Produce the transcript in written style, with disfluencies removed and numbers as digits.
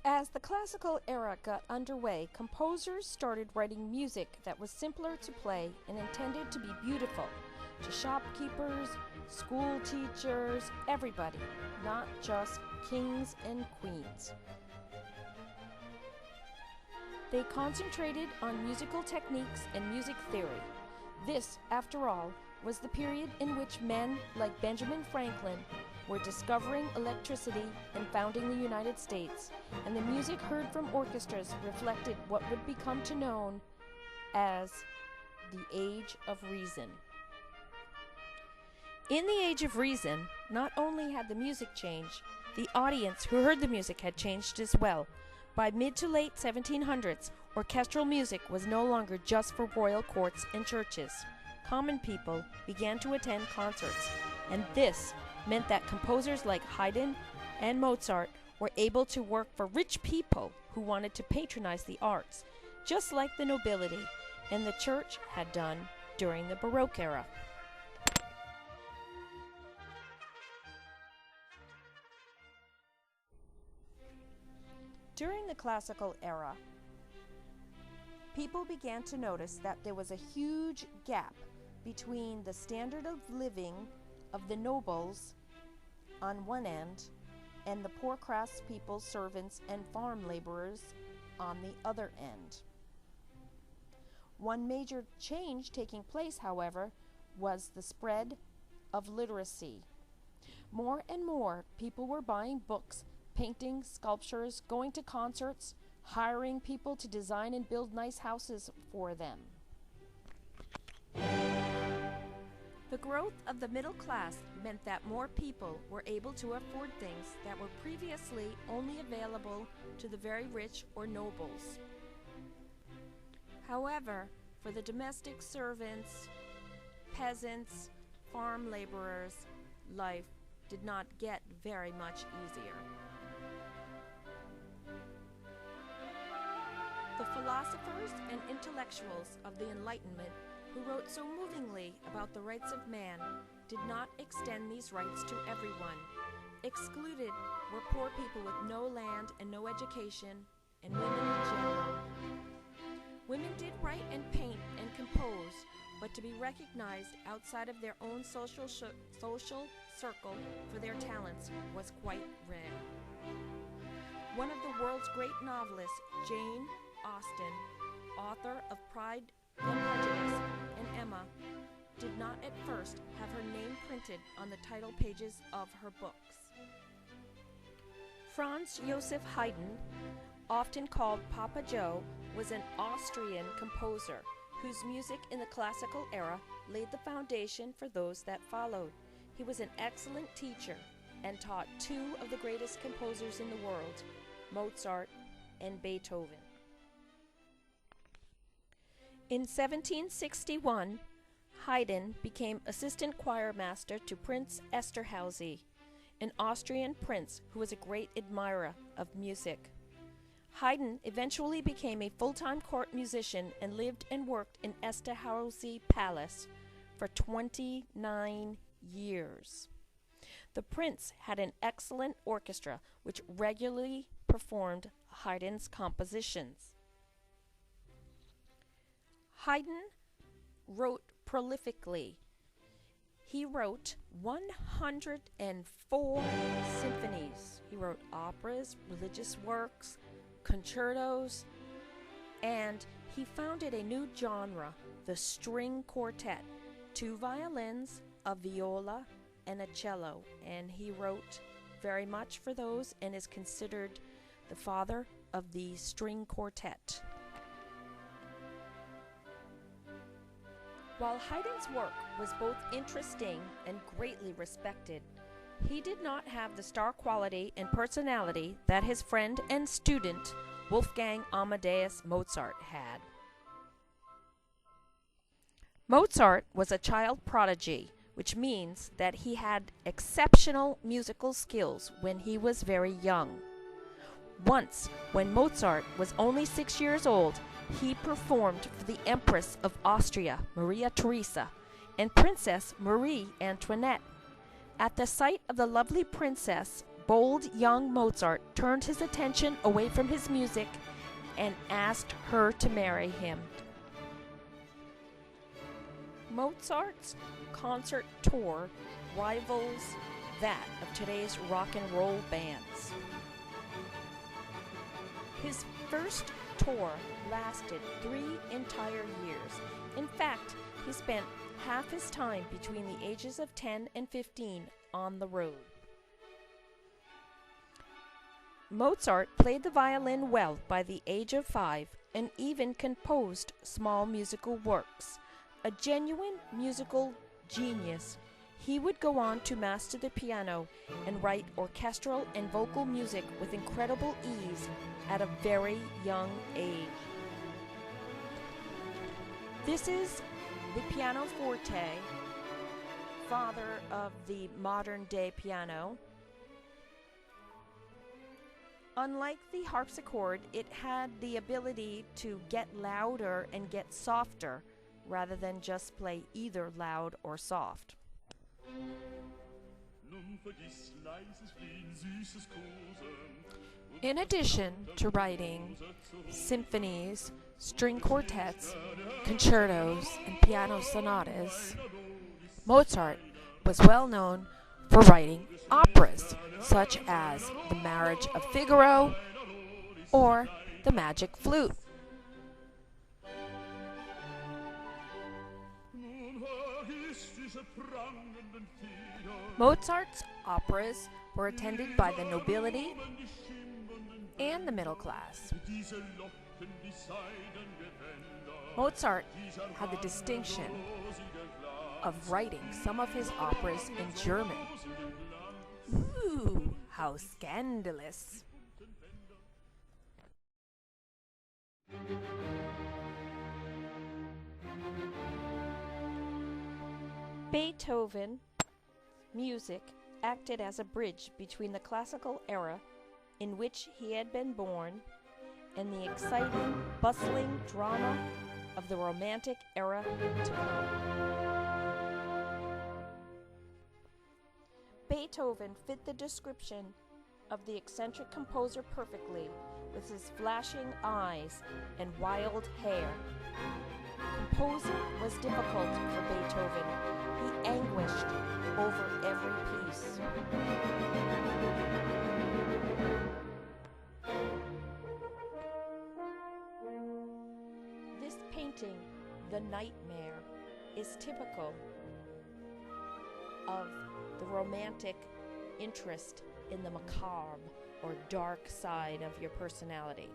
As the classical era got underway, composers started writing music that was simpler to play and intended to be beautiful to shopkeepers, school teachers, everybody, not just kings and queens. They concentrated on musical techniques and music theory. This, after all, was the period in which men like Benjamin Franklin were discovering electricity and founding the United States, and the music heard from orchestras reflected what would become to known as the Age of Reason. In the Age of Reason, not only had the music changed, the audience who heard the music had changed as well. By mid to late 1700s, orchestral music was no longer just for royal courts and churches. Common people began to attend concerts, and this meant that composers like Haydn and Mozart were able to work for rich people who wanted to patronize the arts, just like the nobility and the church had done during the Baroque era. During the classical era, people began to notice that there was a huge gap between the standard of living of the nobles on one end and the poor craftspeople, servants, and farm laborers on the other end. One major change taking place, however, was the spread of literacy. More and more people were buying books, painting, sculptures, going to concerts, hiring people to design and build nice houses for them. The growth of the middle class meant that more people were able to afford things that were previously only available to the very rich or nobles. However, for the domestic servants, peasants, farm laborers, life did not get very much easier. The philosophers and intellectuals of the Enlightenment, who wrote so movingly about the rights of man, did not extend these rights to everyone. Excluded were poor people with no land and no education, and women in general. Women did write and paint and compose, but to be recognized outside of their own social circle for their talents was quite rare. One of the world's great novelists, Jane Austen, author of Pride and Prejudice and Emma, did not at first have her name printed on the title pages of her books. Franz Joseph Haydn, often called Papa Joe, was an Austrian composer whose music in the classical era laid the foundation for those that followed. He was an excellent teacher and taught two of the greatest composers in the world, Mozart and Beethoven. In 1761, Haydn became assistant choir master to Prince Esterhazy, an Austrian prince who was a great admirer of music. Haydn eventually became a full-time court musician and lived and worked in Esterhazy Palace for 29 years. The prince had an excellent orchestra which regularly performed Haydn's compositions. Haydn wrote prolifically. He wrote 104 symphonies. He wrote operas, religious works, concertos, and he founded a new genre, the string quartet, 2 violins, a viola, and a cello, and he wrote very much for those and is considered the father of the string quartet. While Haydn's work was both interesting and greatly respected, he did not have the star quality and personality that his friend and student Wolfgang Amadeus Mozart had. Mozart was a child prodigy, which means that he had exceptional musical skills when he was very young. Once, when Mozart was only 6 years old, he performed for the Empress of Austria, Maria Theresa, and Princess Marie Antoinette. At the sight of the lovely princess, bold young Mozart turned his attention away from his music and asked her to marry him. Mozart's concert tour rivals that of today's rock and roll bands. His first tour lasted 3 entire years. In fact, he spent half his time between the ages of 10 and 15 on the road. Mozart played the violin well by the age of 5 and even composed small musical works. A genuine musical genius, he would go on to master the piano and write orchestral and vocal music with incredible ease at a very young age. This is the pianoforte, father of the modern-day piano. Unlike the harpsichord, it had the ability to get louder and get softer, rather than just play either loud or soft. In addition to writing symphonies, string quartets, concertos, and piano sonatas, Mozart was well known for writing operas such as The Marriage of Figaro or The Magic Flute. Mozart's operas were attended by the nobility and the middle class. Mozart had the distinction of writing some of his operas in German. Ooh, how scandalous! Beethoven's music acted as a bridge between the classical era in which he had been born and the exciting, bustling drama of the Romantic era to come. Beethoven fit the description of the eccentric composer perfectly, with his flashing eyes and wild hair. Composing was difficult for Beethoven. He anguished over every piece. This painting, The Nightmare, is typical of the romantic interest in the macabre or dark side of your personality.